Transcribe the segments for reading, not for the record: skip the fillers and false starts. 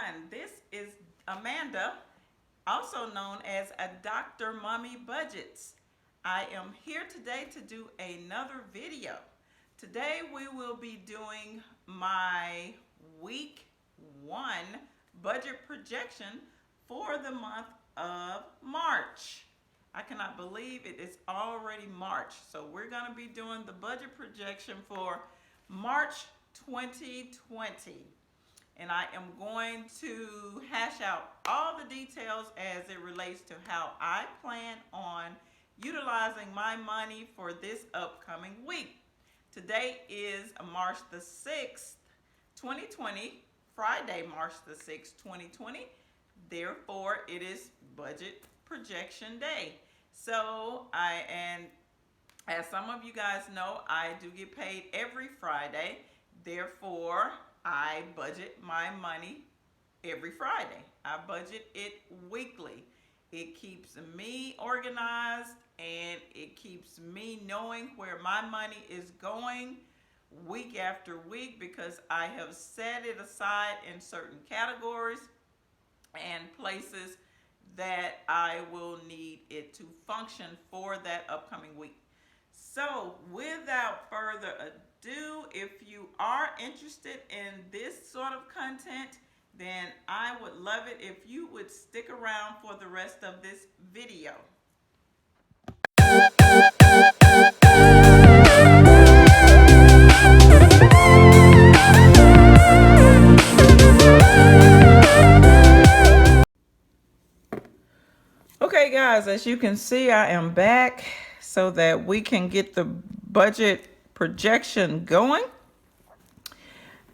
everyone. This is Amanda, also known as a Dr. Mommy Budgets. I am here today to do another video. Today we will be doing my week one budget projection for the month of March. I cannot believe it is already March. So we're going to be doing the budget projection for March 2020. And I am going to hash out all the details as it relates to how I plan on utilizing my money for this upcoming week. Today is March the 6th, 2020, Friday, March the 6th, 2020. Therefore, it is budget projection day. And as some of you guys know, I do get paid every Friday. Therefore, I budget my money every Friday. I budget it weekly. It keeps me organized and it keeps me knowing where my money is going week after week because I have set it aside in certain categories and places that I will need it to function for that upcoming week. So, without further ado, if you are interested in this sort of content, then I would love it if you would stick around for the rest of this video. Okay, guys, as you can see, I am back so that we can get the budget projection going.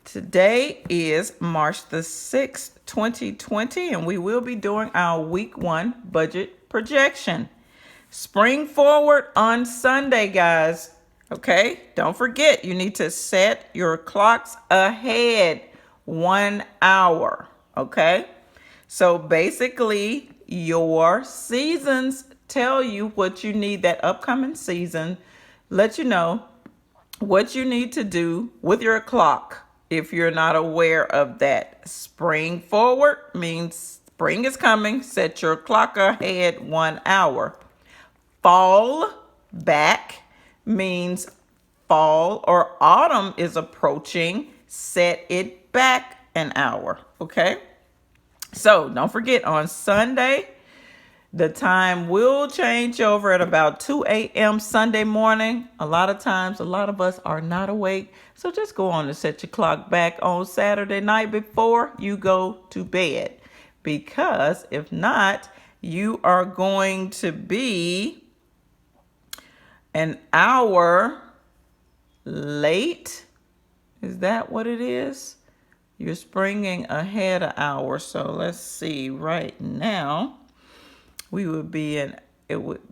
Today is March the 6th, 2020, and we will be doing our week one budget projection. Spring forward on Sunday, guys. Okay, don't forget, you need to set your clocks ahead 1 hour. Okay, so basically, your seasons tell you what you need that upcoming season, let you know what you need to do with your clock. If you're not aware of that, spring forward means spring is coming. Set your clock ahead 1 hour. Fall back means fall or autumn is approaching. Set it back an hour. Okay. So don't forget, on Sunday, the time will change over at about 2 a.m. Sunday morning. A lot of times, a lot of us are not awake. So just go on and set your clock back on Saturday night before you go to bed. Because if not, you are going to be an hour late. Is that what it is? You're springing ahead an hour. So let's see. Right now, it would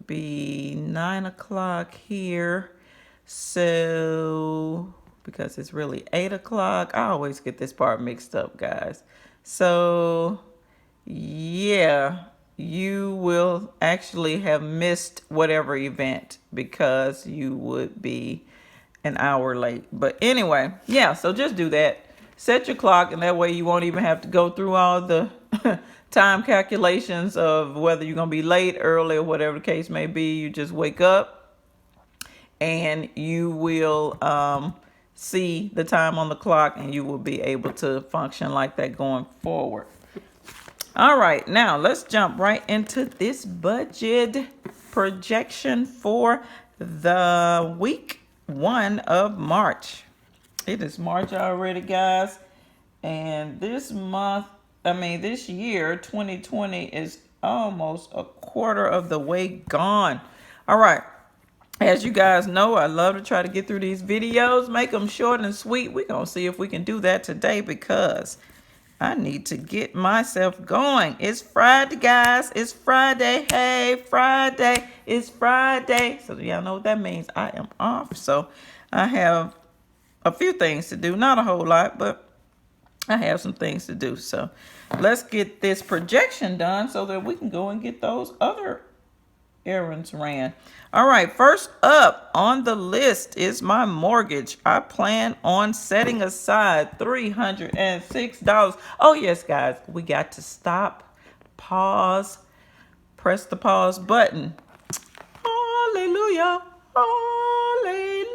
be 9 o'clock here. So, because it's really 8 o'clock. I always get this part mixed up, guys. So, yeah, you will actually have missed whatever event because you would be an hour late. But anyway, yeah, so just do that. Set your clock, and that way you won't even have to go through all the time calculations of whether you're going to be late, early, or whatever the case may be. You just wake up and you will see the time on the clock, and you will be able to function like that going forward. All right, now let's jump right into this budget projection for the week one of March. It is March already, guys, and this year, 2020, is almost a quarter of the way gone. All right. As you guys know, I love to try to get through these videos, make them short and sweet. We're going to see if we can do that today because I need to get myself going. It's Friday, guys. It's Friday. Hey, Friday. It's Friday. So y'all know what that means. I am off. So I have a few things to do. Not a whole lot, but I have some things to do. So let's get this projection done so that we can go and get those other errands ran. All right, first up on the list is my mortgage. I plan on setting aside $306. Oh, yes, guys, we got to stop, pause, press the pause button. Hallelujah, hallelujah.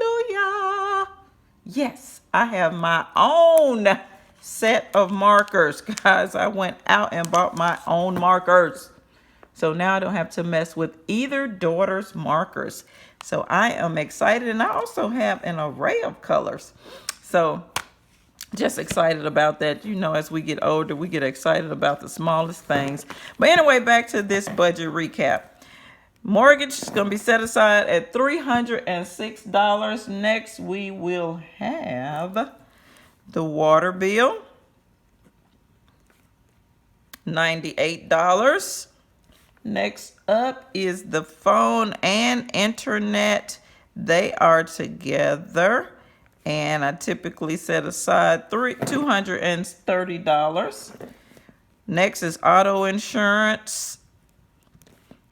Yes, I have my own set of markers, guys. I went out and bought my own markers. So now I don't have to mess with either daughter's markers. So I am excited, and I also have an array of colors. So just excited about that. You know, as we get older, we get excited about the smallest things. But anyway, back to this budget recap. Mortgage is going to be set aside at $306. Next, we will have the water bill, $98. Next up is the phone and internet. They are together, and I typically set aside $230. Next is auto insurance,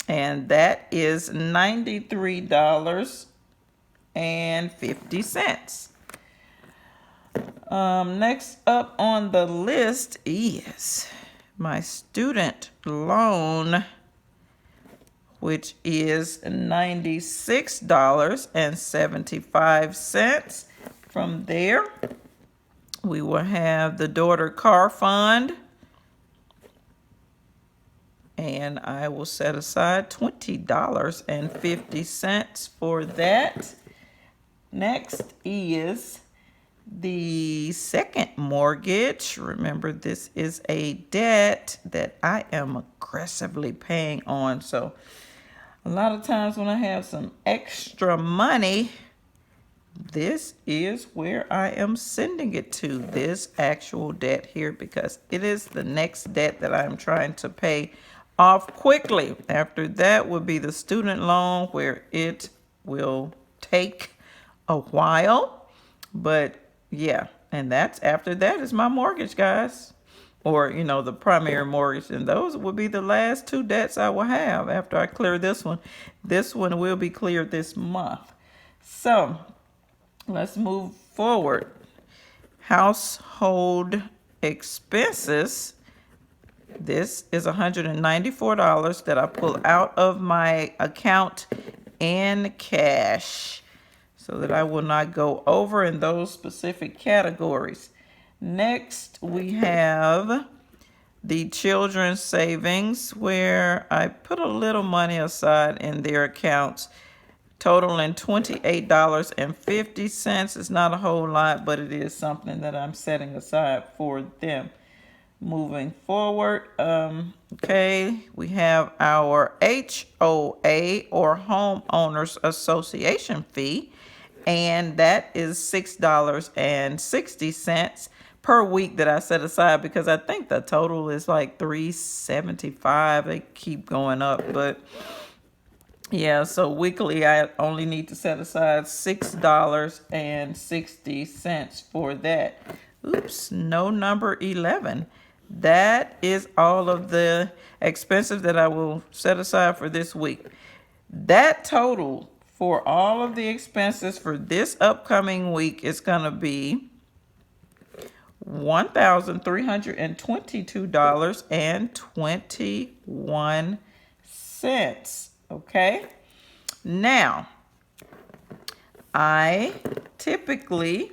and that is $93.50. Next up on the list is my student loan, which is $96.75. From there, we will have the daughter car fund, and I will set aside $20.50 for that. Next is the second mortgage. Remember, this is a debt that I am aggressively paying on. So a lot of times when I have some extra money, this is where I am sending it to, this actual debt here, because it is the next debt that I'm trying to pay off quickly. After that would be the student loan, where it will take a while, but yeah, and that's after that is my mortgage, guys, or you know, the primary mortgage, and those would be the last two debts I will have after I clear this one. This one will be cleared this month. So let's move forward. Household expenses. This is $194 that I pull out of my account in cash, so that I will not go over in those specific categories. Next, we have the children's savings, where I put a little money aside in their accounts, totaling $28.50. It's not a whole lot, but it is something that I'm setting aside for them. Moving forward, okay, we have our HOA, or Homeowners Association fee, and that is $6.60 per week that I set aside, because I think the total is like $375. They keep going up, but yeah, so weekly I only need to set aside $6.60 for that. Oops, no number 11. That is all of the expenses that I will set aside for this week. That total for all of the expenses for this upcoming week is going to be $1,322.21. Okay? Now, I typically,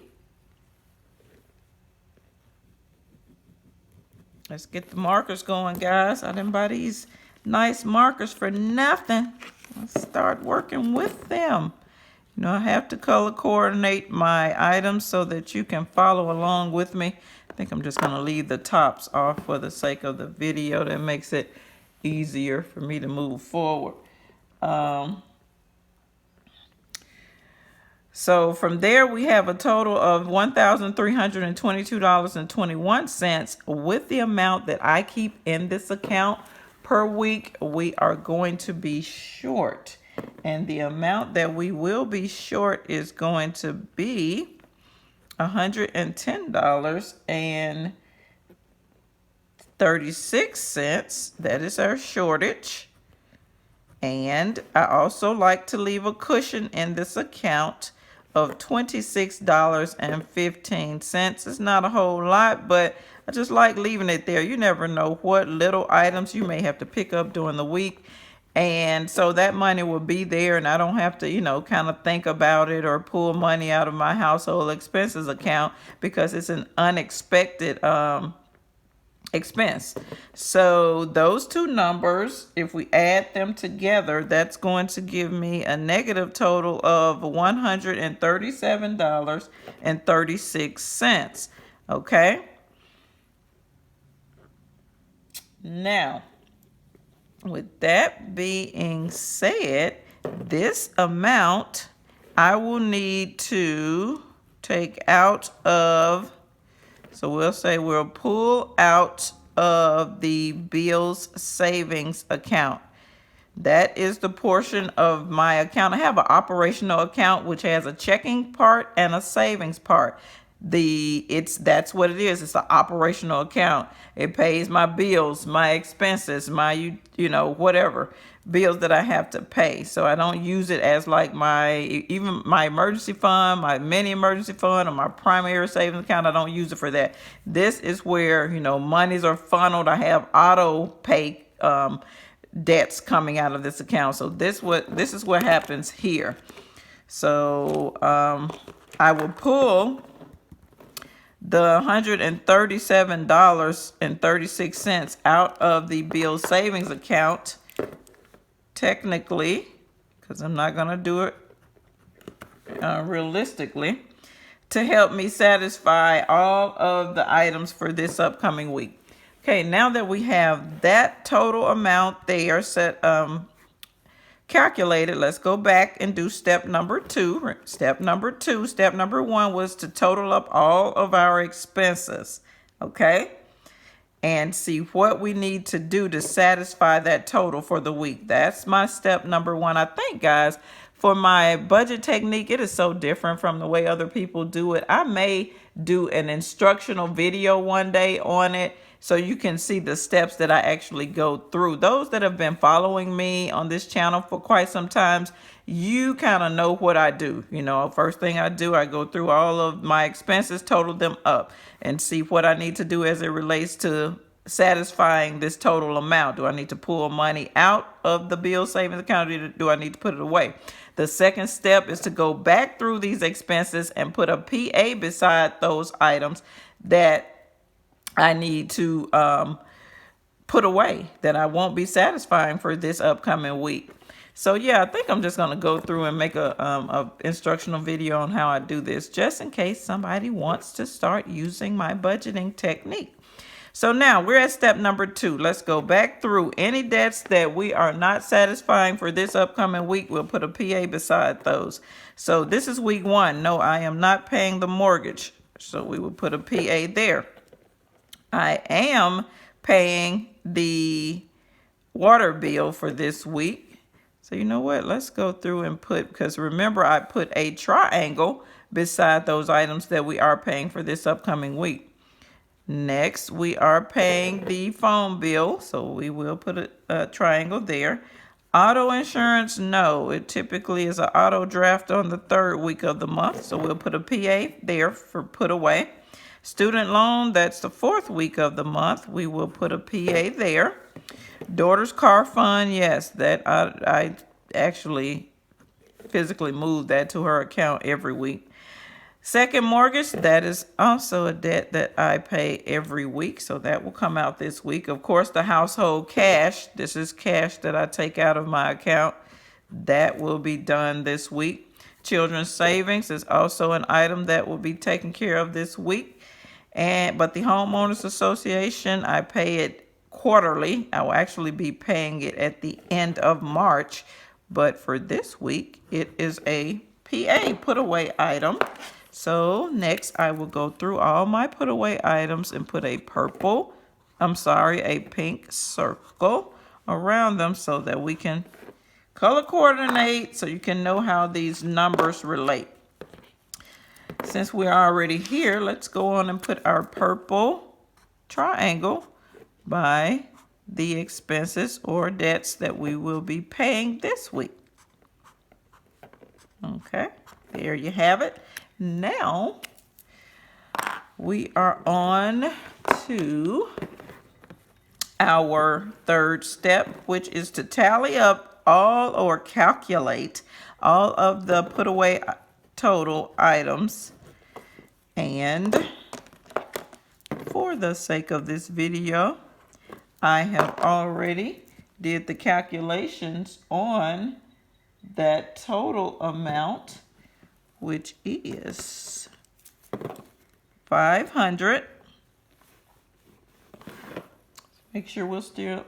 let's get the markers going, guys. I didn't buy these nice markers for nothing. Let's start working with them. You know, I have to color coordinate my items so that you can follow along with me. I think I'm just going to leave the tops off for the sake of the video. That makes it easier for me to move forward. So from there, we have a total of $1,322.21 with the amount that I keep in this account per week. We are going to be short, and the amount that we will be short is going to be $110.36. That is our shortage. And I also like to leave a cushion in this account of $26.15. It's not a whole lot, but I just like leaving it there. You never know what little items you may have to pick up during the week. And so that money will be there, and I don't have to, kind of think about it or pull money out of my household expenses account because it's an unexpected expense. So those two numbers, if we add them together, that's going to give me a negative total of $137.36. Okay. Now, with that being said, this amount I will need to take out of, so we'll say we'll pull out of the bills savings account. That is the portion of my account. I have an operational account which has a checking part and a savings part. That's what it is. It's an operational account. It pays my bills, my expenses, my whatever bills that I have to pay. So I don't use it as like even my emergency fund, my mini emergency fund, or my primary savings account. I don't use it for that. This is where monies are funneled. I have auto pay debts coming out of this account. So this is what happens here. So I will pull the $137.36 out of the bill savings account, technically, because I'm not going to do it realistically, to help me satisfy all of the items for this upcoming week. Okay, now that we have that total amount there set calculated, let's go back and do step number two. Step number one was to total up all of our expenses, okay? And see what we need to do to satisfy that total for the week. That's my step number one. I think, guys, for my budget technique, it is so different from the way other people do it. I may do an instructional video one day on it, so you can see the steps that I actually go through. Those that have been following me on this channel for quite some time, you kind of know what I do. First thing I do, I go through all of my expenses, total them up, and see what I need to do as it relates to satisfying this total amount. Do I need to pull money out of the bill savings account, or do I need to put it away? The second step is to go back through these expenses and put a PA beside those items that I need to put away, that I won't be satisfying for this upcoming week. So yeah, I think I'm just going to go through and make a instructional video on how I do this, just in case somebody wants to start using my budgeting technique. So now we're at step number two. Let's go back through any debts that we are not satisfying for this upcoming week. We'll put a PA beside those. So this is week one. No, I am not paying the mortgage. So we will put a PA there. I am paying the water bill for this week. So you know what? Let's go through and because remember I put a triangle beside those items that we are paying for this upcoming week. Next, we are paying the phone bill, so we will put a triangle there. Auto insurance, no. It typically is an auto draft on the third week of the month, so we'll put a PA there for put away. Student loan, that's the fourth week of the month. We will put a PA there. Daughter's car fund, yes, that I actually physically move that to her account every week. Second mortgage, that is also a debt that I pay every week, so that will come out this week. Of course, the household cash, this is cash that I take out of my account. That will be done this week. Children's savings is also an item that will be taken care of this week. But the homeowners association, I pay it quarterly. I will actually be paying it at the end of March, but for this week, it is a PA put away item. So next I will go through all my put away items and put a pink circle around them so that we can color coordinate so you can know how these numbers relate. Since we're already here, let's go on and put our purple triangle by the expenses or debts that we will be paying this week. Okay, there you have it. Now we are on to our third step, which is to tally up all or calculate all of the put away total items. And for the sake of this video, I have already did the calculations on that total amount, which is 500. Make sure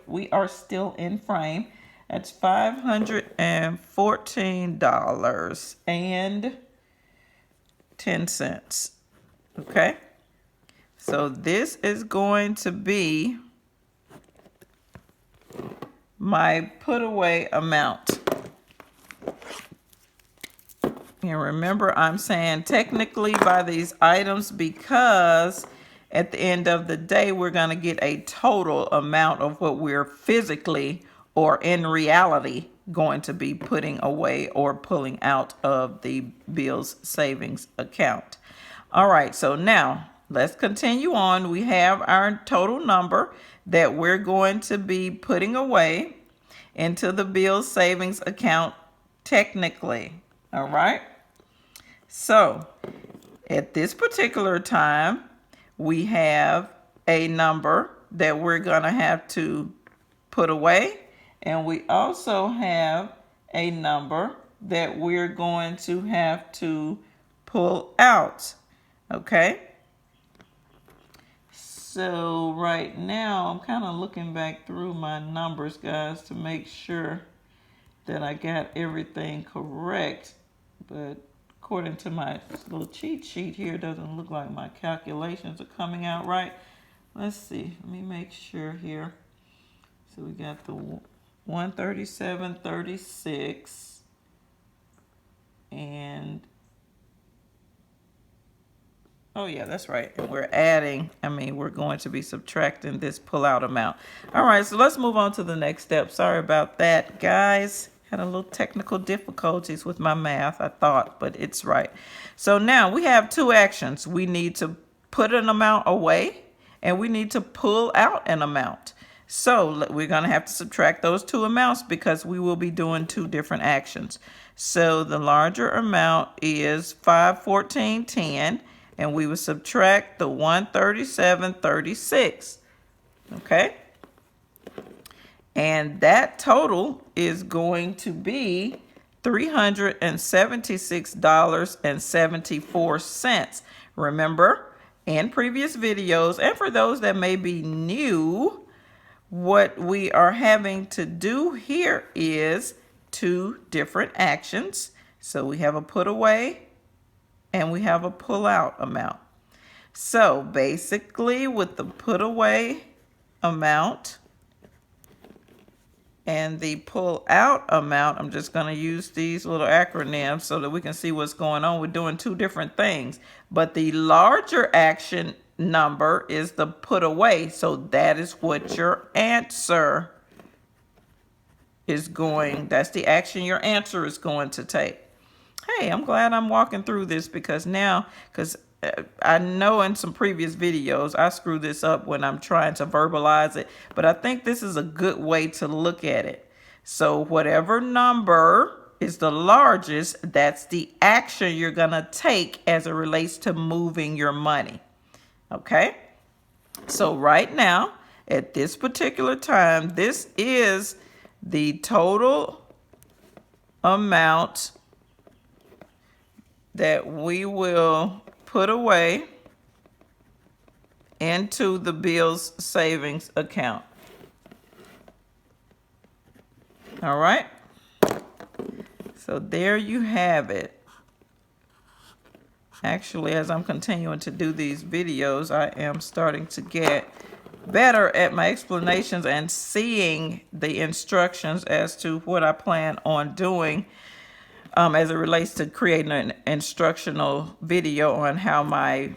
we are still in frame. That's $514.10. Okay. So this is going to be my put away amount. And remember, I'm saying technically by these items because at the end of the day, we're going to get a total amount of what we're physically or in reality going to be putting away or pulling out of the bills savings account. All right, so now let's continue on. We have our total number that we're going to be putting away into the bills savings account technically. All right. So at this particular time, we have a number that we're going to have to put away, and we also have a number that we're going to have to pull out. Okay? So right now, I'm kind of looking back through my numbers, guys, to make sure that I got everything correct. But according to my little cheat sheet here, it doesn't look like my calculations are coming out right. Let's see. Let me make sure here. So we got the 137.36 and oh yeah, that's right. And we're adding, we're going to be subtracting this pullout amount. All right, so let's move on to the next step. Sorry about that, guys. Had a little technical difficulties with my math, I thought, but it's right. So now we have two actions. We need to put an amount away and we need to pull out an amount. So we're going to have to subtract those two amounts because we will be doing two different actions. So the larger amount is 514.10 and we will subtract the 137.36. Okay? And that total is going to be $376.74. Remember, in previous videos, and for those that may be new, what we are having to do here is two different actions. So we have a put away and we have a pull out amount. So basically with the put away amount and the pull out amount, I'm just going to use these little acronyms so that we can see what's going on. We're doing two different things, but the larger action number is the put away. So that is what your answer is going, that's the action your answer is going to take. Hey, I'm glad I'm walking through this because I know in some previous videos I screw this up when I'm trying to verbalize it, but I think this is a good way to look at it. So whatever number is the largest, that's the action you're gonna take as it relates to moving your money. Okay? So right now, at this particular time, this is the total amount that we will put away into the bills savings account. All right. So there you have it. Actually, as I'm continuing to do these videos, I am starting to get better at my explanations and seeing the instructions as to what I plan on doing as it relates to creating an instructional video on how my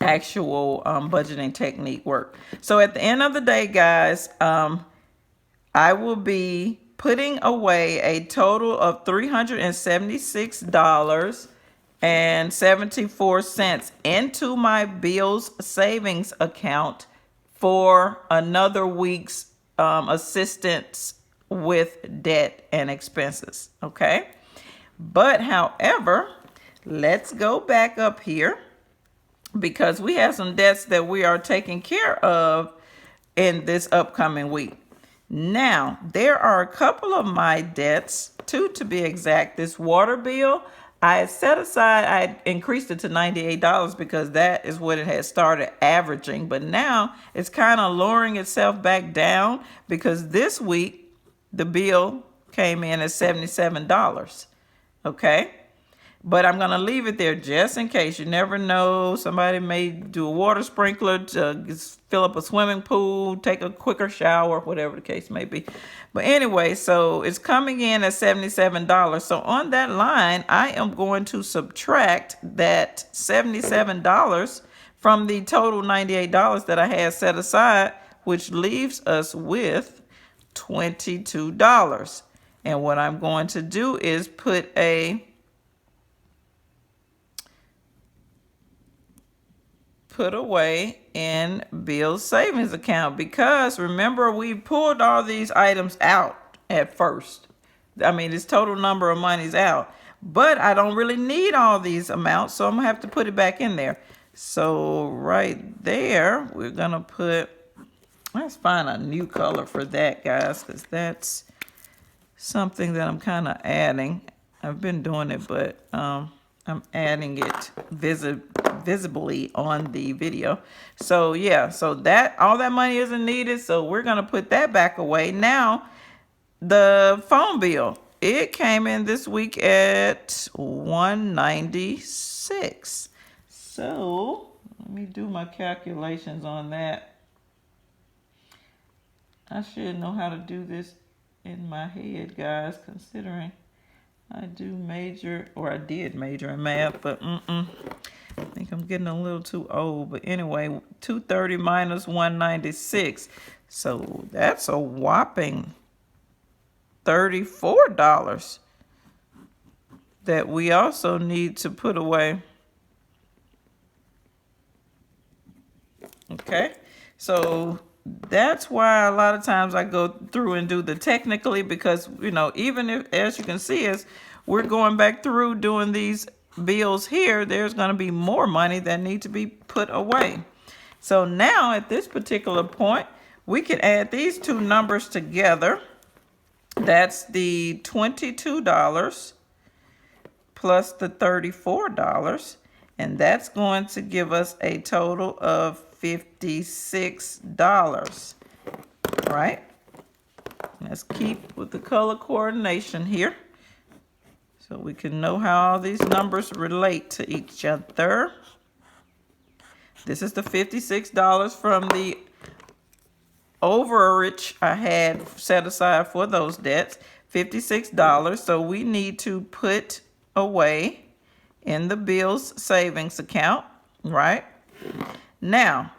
actual budgeting technique work. So at the end of the day, guys, I will be putting away a total of $376.74 into my bills savings account for another week's assistance with debt and expenses. Okay. But however, let's go back up here because we have some debts that we are taking care of in this upcoming week. Now, there are a couple of my debts, two to be exact. This water bill, I set aside, I increased it to $98 because that is what it had started averaging. But now it's kind of lowering itself back down because this week the bill came in at $77. Okay? But I'm going to leave it there just in case. You never know. Somebody may do a water sprinkler to fill up a swimming pool, take a quicker shower, whatever the case may be. But anyway, so it's coming in at $77. So on that line, I am going to subtract that $77 from the total $98 that I had set aside, which leaves us with $22. And what I'm going to do is put away in Bill's savings account because remember we pulled all these items out at first. I mean, this total number of money's out, but I don't really need all these amounts, so I'm gonna have to put it back in there. So right there, we're gonna put, let's find a new color for that, guys, because that's something that I'm kind of adding. I've been doing it, but I'm adding it visibly on the video. So yeah, so that all that money isn't needed, so we're gonna put that back away. Now the phone bill, it came in this week at $196. So let me do my calculations on that. I should know how to do this in my head, guys, considering I do major, or I did major in math, but I think I'm getting a little too old. But anyway, 230 minus 196. So that's a whopping $34 that we also need to put away. Okay, so that's why a lot of times I go through and do the technically, because, you know, even if, as you can see, as we're going back through doing these bills here, there's going to be more money that need to be put away. So now at this particular point, we can add these two numbers together. That's the $22 plus the $34, and that's going to give us a total of $56, right? Let's keep with the color coordination here so we can know how all these numbers relate to each other. This is the $56 from the overage I had set aside for those debts, $56. So we need to put away in the bills savings account, right? Now,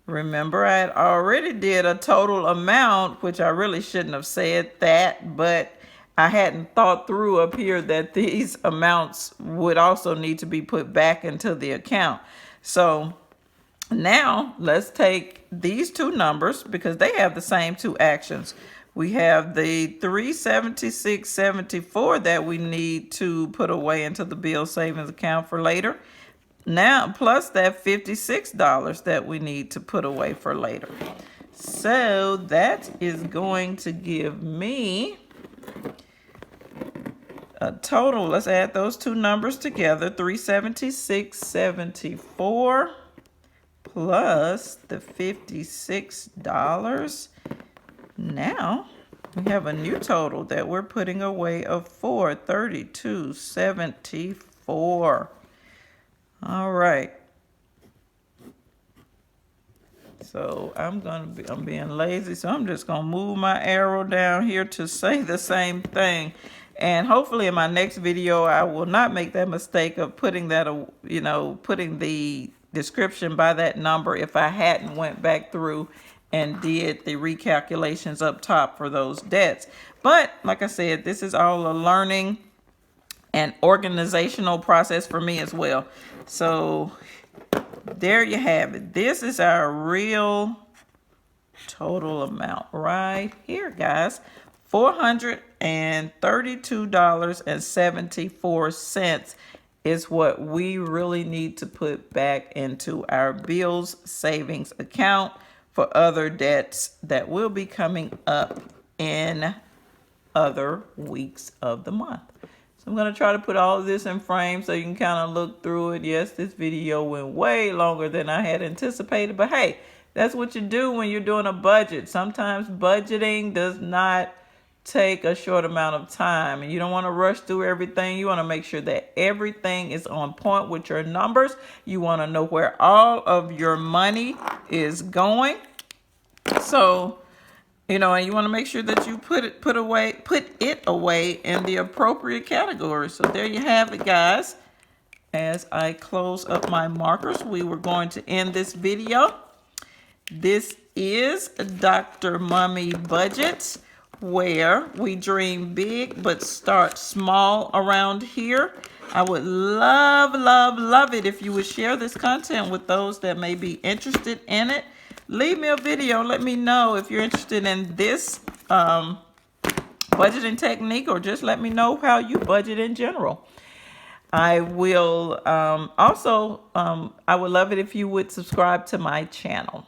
remember I had already did a total amount, which I really shouldn't have said that, but I hadn't thought through up here that these amounts would also need to be put back into the account. So now let's take these two numbers because they have the same two actions. We have the $376.74 that we need to put away into the bill savings account for later. Now, plus that $56 that we need to put away for later. So that is going to give me a total. Let's add those two numbers together. $376.74 plus the $56. Now we have a new total that we're putting away of $432.74. All right. So I'm being lazy, so I'm just gonna move my arrow down here to say the same thing. And hopefully in my next video, I will not make that mistake of putting that, putting the description by that number if I hadn't went back through and did the recalculations up top for those debts. But like I said, this is all a learning and organizational process for me as well. So there you have it. This is our real total amount right here, guys. $432.74 is what we really need to put back into our bills savings account for other debts that will be coming up in other weeks of the month. So I'm going to try to put all of this in frame so you can kind of look through it. Yes, this video went way longer than I had anticipated, but hey, that's what you do when you're doing a budget. Sometimes budgeting does not take a short amount of time, and you don't want to rush through everything. You want to make sure that everything is on point with your numbers. You want to know where all of your money is going. So, you know, and you want to make sure that you put it away in the appropriate category. So there you have it, guys. As I close up my markers, we were going to end this video. This is Dr. Mommy Budgets, where we dream big but start small around here. I would love, love, love it if you would share this content with those that may be interested in it. Leave me a video. Let me know if you're interested in this budgeting technique, or just let me know how you budget in general. I will I would love it if you would subscribe to my channel.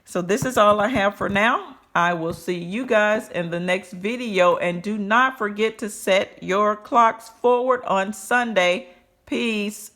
So this is all I have for now. I will see you guys in the next video, and do not forget to set your clocks forward on Sunday. Peace.